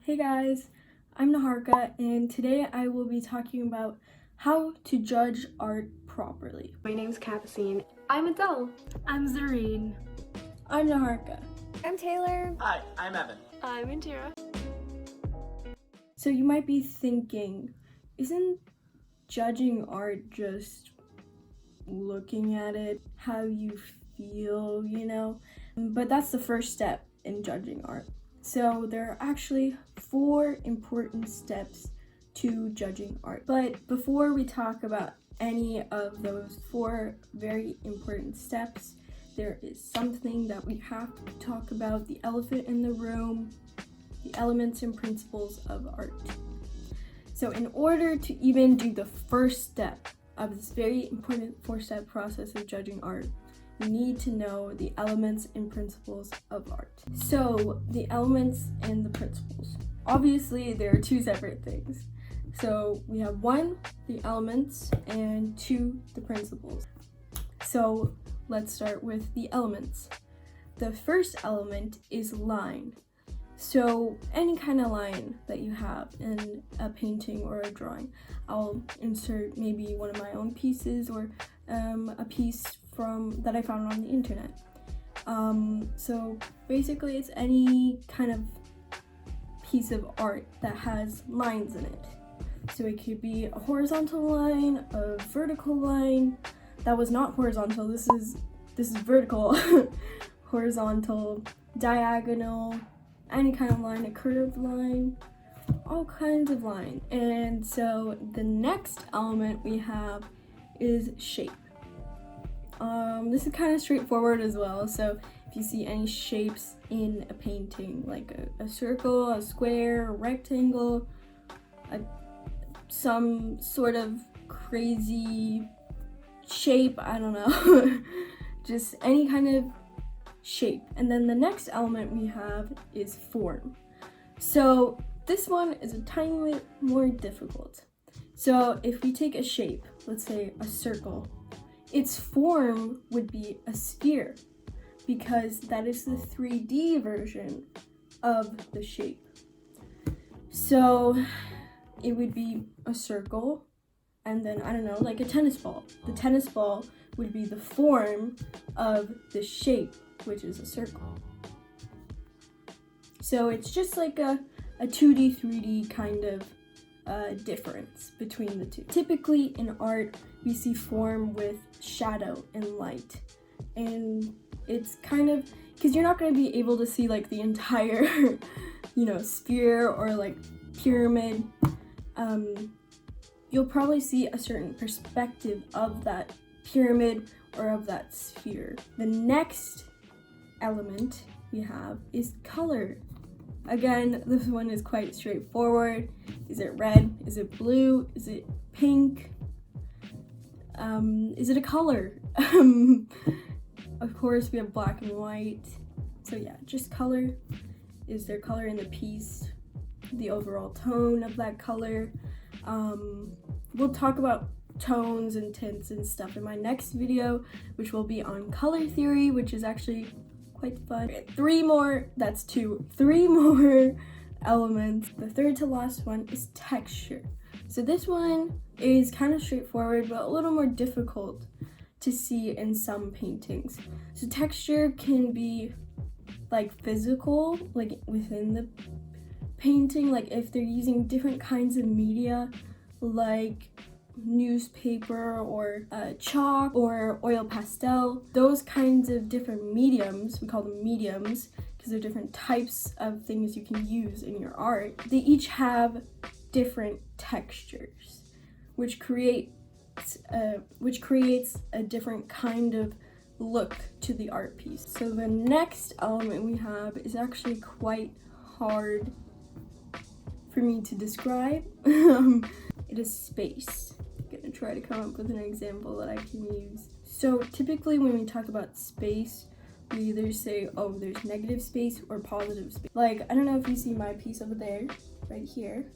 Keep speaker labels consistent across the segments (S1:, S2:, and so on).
S1: Hey guys, I'm Neharika, and today I will be talking about how to judge art properly.
S2: My name's Kathleen. I'm Adele.
S3: I'm Zareen.
S1: I'm Neharika.
S4: I'm Taylor.
S5: Hi, I'm Evan.
S3: I'm Indira.
S1: So you might be thinking, isn't judging art just looking at it, how you feel, But that's the first step in judging art. So there are actually 4 important steps to judging art. But before we talk about any of those 4 very important steps, there is something that we have to talk about: the elephant in the room, the elements and principles of art. So in order to even do the first step of this very important 4-step process of judging art, you need to know the elements and principles of art. So the elements and the principles. Obviously, there are 2 separate things. So we have 1, the elements, and 2, the principles. So let's start with the elements. The first element is line. So any kind of line that you have in a painting or a drawing. I'll insert maybe one of my own pieces or a piece that I found on the internet. So basically it's any kind of piece of art that has lines in it. So it could be a horizontal line, a vertical line. That was not horizontal, this is vertical. Horizontal, diagonal, any kind of line, a curved line, all kinds of lines. And so the next element we have is shape. This is kind of straightforward as well. So if you see any shapes in a painting, like a circle, a square, a rectangle, some sort of crazy shape, I don't know, just any kind of shape. And then the next element we have is form. So this one is a tiny bit more difficult. So if we take a shape, let's say a circle, its form would be a sphere because that is the 3D version of the shape. So it would be a circle, and then, I don't know, like a tennis ball. The tennis ball would be the form of the shape, which is a circle. So it's just like a 2D, 3D kind of difference between the two. Typically in art, we see form with shadow and light. And it's kind of, because you're not going to be able to see like the entire, sphere or like pyramid. You'll probably see a certain perspective of that pyramid or of that sphere. The next element we have is color. Again, this one is quite straightforward. Is it red? Is it blue? Is it pink? Is it a color? Of course, we have black and white. So yeah, just color. Is there color in the piece? The overall tone of that color. We'll talk about tones and tints and stuff in my next video, which will be on color theory, which is actually quite fun. 3 more elements. The third to last one is texture. So this one is kind of straightforward, but a little more difficult to see in some paintings. So texture can be like physical, like within the painting, like if they're using different kinds of media, like newspaper or chalk or oil pastel, those kinds of different mediums, we call them mediums because they're different types of things you can use in your art. They each have different textures, which creates a different kind of look to the art piece. So the next element we have is actually quite hard for me to describe. It is space. I'm gonna try to come up with an example that I can use. So typically when we talk about space, we either say, oh, there's negative space or positive space. Like, I don't know if you see my piece over there, right here.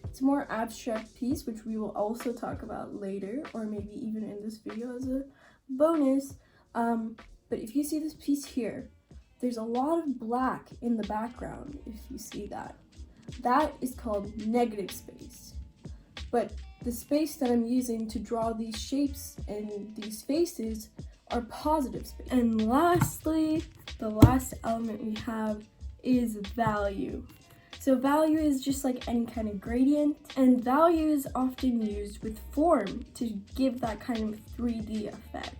S1: It's a more abstract piece, which we will also talk about later, or maybe even in this video as a bonus. But if you see this piece here, there's a lot of black in the background, if you see that. that is called negative space. But the space that I'm using to draw these shapes and these faces are positive space. And lastly, the last element we have is value. So value is just like any kind of gradient, and value is often used with form to give that kind of 3D effect.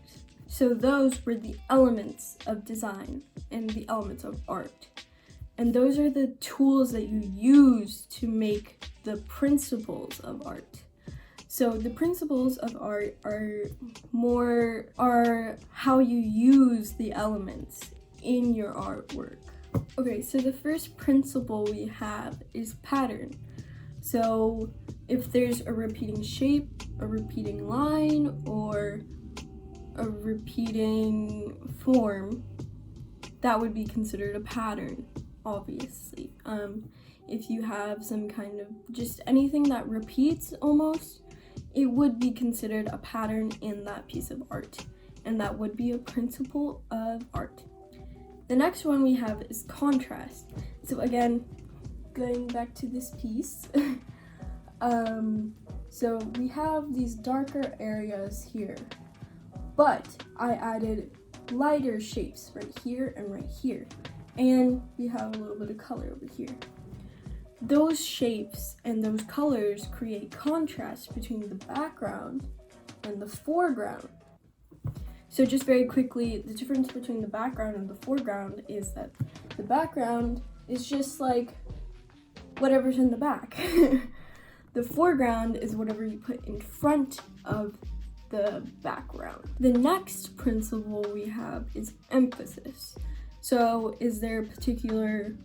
S1: So those were the elements of design and the elements of art. And those are the tools that you use to make the principles of art. So the principles of art are how you use the elements in your artwork. Okay, so the first principle we have is pattern. So if there's a repeating shape, a repeating line, or a repeating form, that would be considered a pattern, obviously. If you have some kind of just anything that repeats almost, it would be considered a pattern in that piece of art, and that would be a principle of art. The next one we have is contrast. So again, going back to this piece, so we have these darker areas here, but I added lighter shapes right here and right here, and we have a little bit of color over here. Those shapes and those colors create contrast between the background and the foreground. So just very quickly, the difference between the background and the foreground is that the background is just like whatever's in the back. The foreground is whatever you put in front of the background. The next principle we have is emphasis. So is there a particular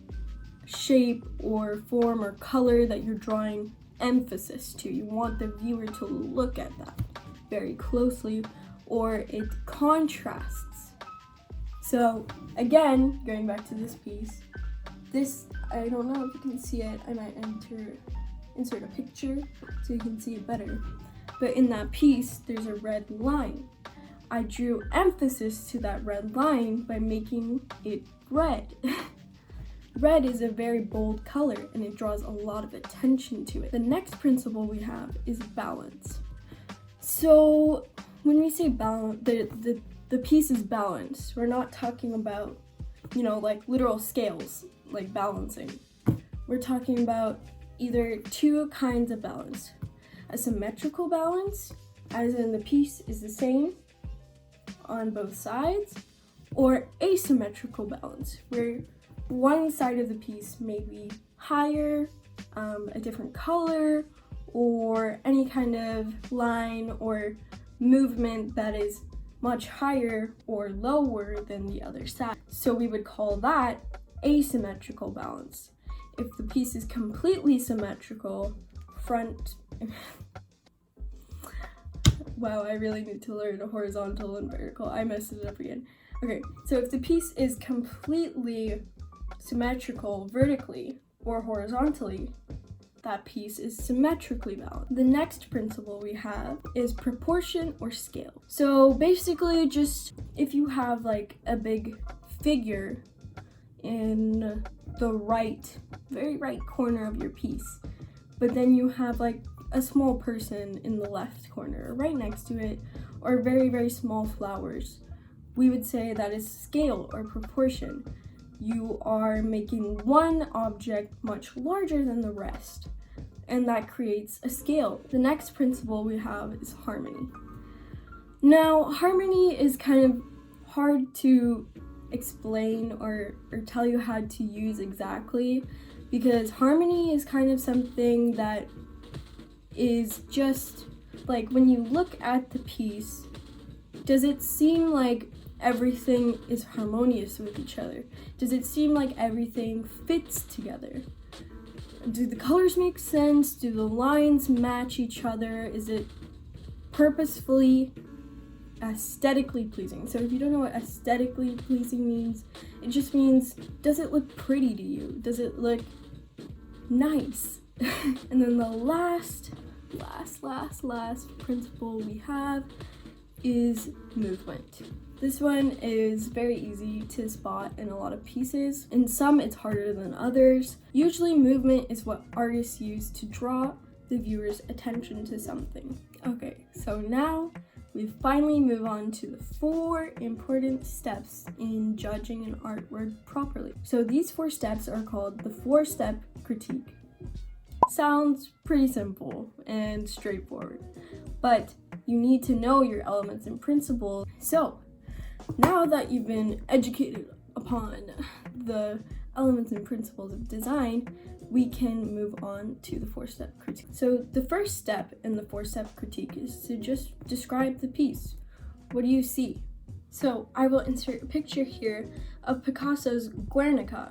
S1: shape or form or color that you're drawing emphasis to? You want the viewer to look at that very closely, or it contrasts. So again, going back to this piece, I don't know if you can see it, I might insert a picture so you can see it better. But in that piece, there's a red line. I drew emphasis to that red line by making it red. Red is a very bold color and it draws a lot of attention to it. The next principle we have is balance. So when we say balance, the piece is balanced. We're not talking about, like literal scales, like balancing. We're talking about either two kinds of balance. A symmetrical balance, as in the piece is the same on both sides, or asymmetrical balance, where one side of the piece may be higher, a different color, or any kind of line or movement that is much higher or lower than the other side. So we would call that asymmetrical balance. If the piece is completely symmetrical, wow, I really need to learn horizontal and vertical. I messed it up again. Okay, so if the piece is completely symmetrical vertically or horizontally, that piece is symmetrically balanced. The next principle we have is proportion or scale. So basically, just if you have like a big figure in the very right corner of your piece, but then you have like a small person in the left corner, right next to it, or very, very small flowers, we would say that is scale or proportion. You are making one object much larger than the rest, and that creates a scale. The next principle we have is harmony. Now, harmony is kind of hard to explain or tell you how to use exactly, because harmony is kind of something that is just like when you look at the piece, does it seem like everything is harmonious with each other? Does it seem like everything fits together? Do the colors make sense? Do the lines match each other? Is it purposefully aesthetically pleasing? So if you don't know what aesthetically pleasing means, it just means, does it look pretty to you? Does it look nice? And then the last principle we have is movement. This one is very easy to spot in a lot of pieces. In some, it's harder than others. Usually, movement is what artists use to draw the viewer's attention to something. Okay, so now we finally move on to the 4 important steps in judging an artwork properly. So these 4 steps are called the 4-step critique. Sounds pretty simple and straightforward, but you need to know your elements and principles. So now that you've been educated upon the elements and principles of design, we can move on to the 4-step critique. So the first step in the 4-step critique is to just describe the piece. What do you see? So I will insert a picture here of Picasso's Guernica.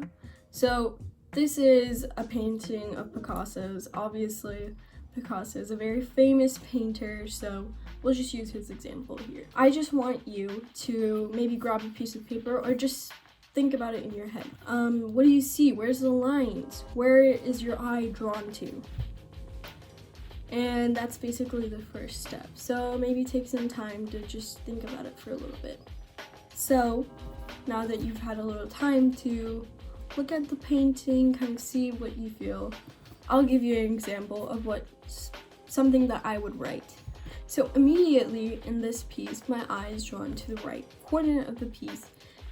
S1: So this is a painting of Picasso's. Obviously, Picasso is a very famous painter, so we'll just use his example here. I just want you to maybe grab a piece of paper or just think about it in your head. What do you see? Where's the lines? Where is your eye drawn to? And that's basically the first step. So maybe take some time to just think about it for a little bit. So now that you've had a little time to look at the painting, kind of see what you feel, I'll give you an example of something that I would write. So immediately in this piece, my eye is drawn to the right corner of the piece,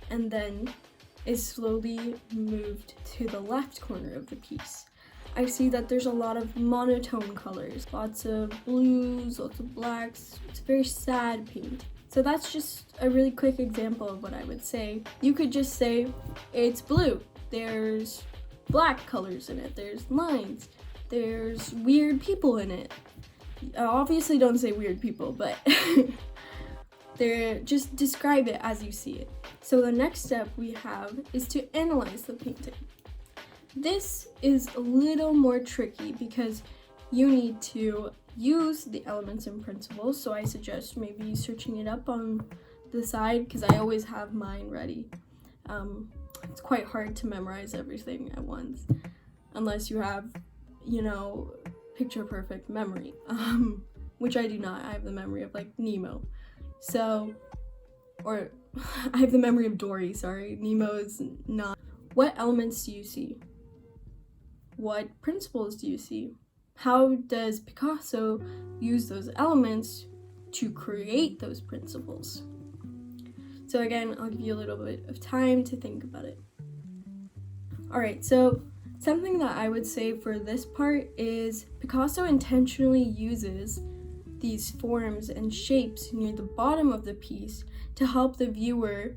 S1: and then is slowly moved to the left corner of the piece. I see that there's a lot of monotone colors, lots of blues, lots of blacks. It's a very sad paint. So that's just a really quick example of what I would say. You could just say, it's blue. There's black colors in it. There's lines. There's weird people in it. Obviously don't say weird people, but just describe it as you see it. So the next step we have is to analyze the painting. This is a little more tricky because you need to use the elements and principles. So I suggest maybe searching it up on the side because I always have mine ready. It's quite hard to memorize everything at once unless you have, picture perfect memory, which I do not. I have the memory of like Nemo. Or I have the memory of Dory, sorry. Nemo is not. What elements do you see? What principles do you see? How does Picasso use those elements to create those principles? So again, I'll give you a little bit of time to think about it. Alright, so something that I would say for this part is Picasso intentionally uses these forms and shapes near the bottom of the piece to help the viewer's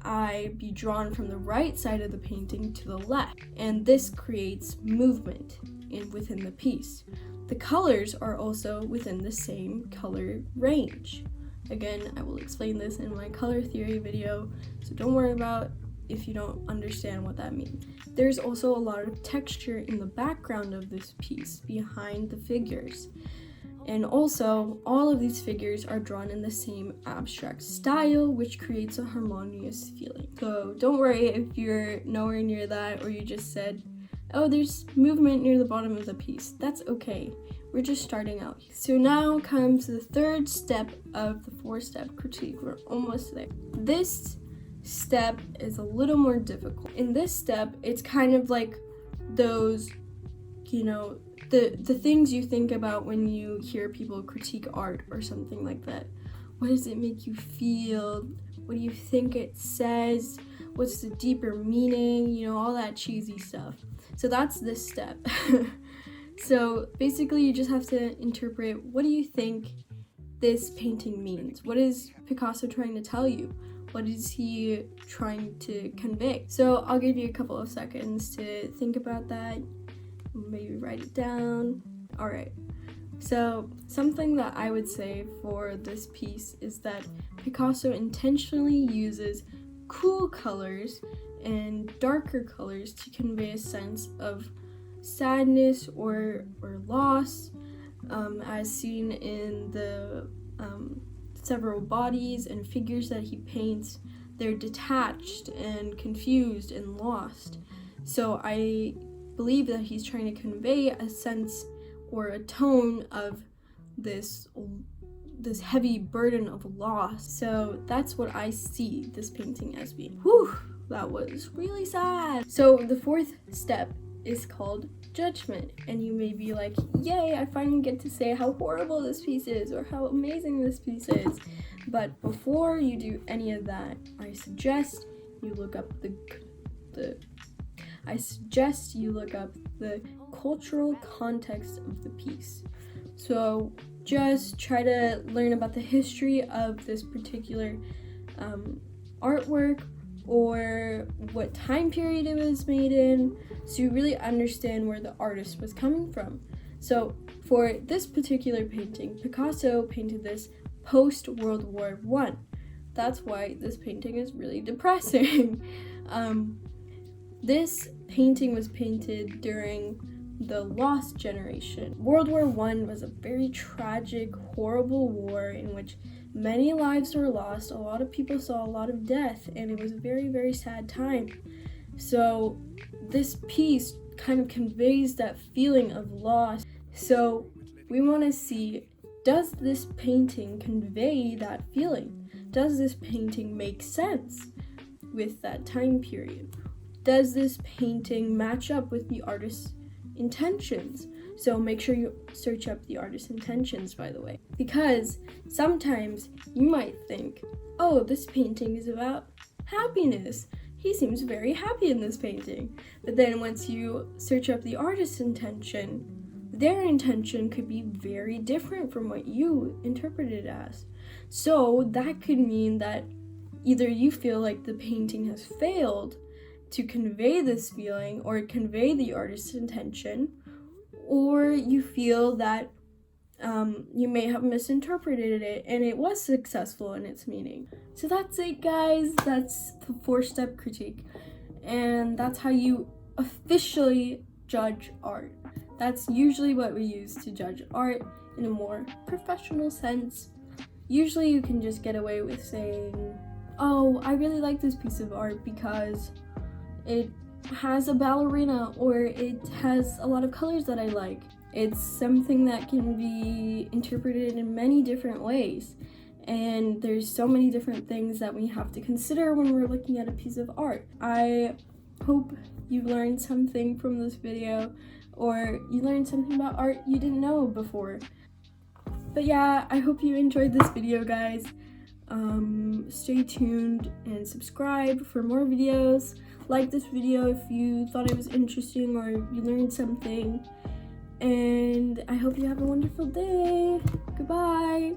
S1: eye be drawn from the right side of the painting to the left, and this creates movement within the piece. The colors are also within the same color range. Again, I will explain this in my color theory video, so don't worry about if you don't understand what that means. There's also a lot of texture in the background of this piece behind the figures. And also, all of these figures are drawn in the same abstract style, which creates a harmonious feeling. So don't worry if you're nowhere near that or you just said, oh, there's movement near the bottom of the piece. That's okay. We're just starting out. So now comes the 3rd step of the 4-step critique. We're almost there. This step is a little more difficult. In this step, it's kind of like those, the things you think about when you hear people critique art or something like that. What does it make you feel? What do you think it says? What's the deeper meaning? All that cheesy stuff. So that's this step. So basically you just have to interpret, what do you think this painting means? What is Picasso trying to tell you? What is he trying to convey? So I'll give you a couple of seconds to think about that. Maybe write it down. All right. So something that I would say for this piece is that Picasso intentionally uses cool colors and darker colors to convey a sense of sadness or loss, as seen in the several bodies and figures that he paints. They're detached and confused and lost. So I believe that he's trying to convey a sense or a tone of this this heavy burden of loss. So that's what I see this painting as being. Whew, that was really sad. So the fourth step is called judgment, and you may be like, yay, I finally get to say how horrible this piece is or how amazing this piece is. But before you do any of that, I suggest you look up the cultural context of the piece. So just try to learn about the history of this particular artwork, or what time period it was made in, so you really understand where the artist was coming from. So for this particular painting, Picasso painted this post-World War I. That's why this painting is really depressing. This painting was painted during the Lost generation. World War I was a very tragic, horrible war in which many lives were lost, a lot of people saw a lot of death, and it was a very, very sad time. So this piece kind of conveys that feeling of loss. So we want to see, does this painting convey that feeling? Does this painting make sense with that time period? Does this painting match up with the artist's intentions? So make sure you search up the artist's intentions, by the way, because sometimes you might think, oh, this painting is about happiness. He seems very happy in this painting. But then once you search up the artist's intention, their intention could be very different from what you interpret it as. So that could mean that either you feel like the painting has failed to convey this feeling or convey the artist's intention, or you feel that you may have misinterpreted it and it was successful in its meaning. So that's it, guys. That's the 4-step critique, and that's how you officially judge art. That's usually what we use to judge art in a more professional sense. Usually you can just get away with saying, oh, I really like this piece of art because it has a ballerina, or it has a lot of colors that I like. It's something that can be interpreted in many different ways, and there's so many different things that we have to consider when we're looking at a piece of art. I hope you learned something from this video, or you learned something about art you didn't know before. But yeah, I hope you enjoyed this video, guys. Stay tuned and subscribe for more videos. Like this video if you thought it was interesting or you learned something. And I hope you have a wonderful day. Goodbye.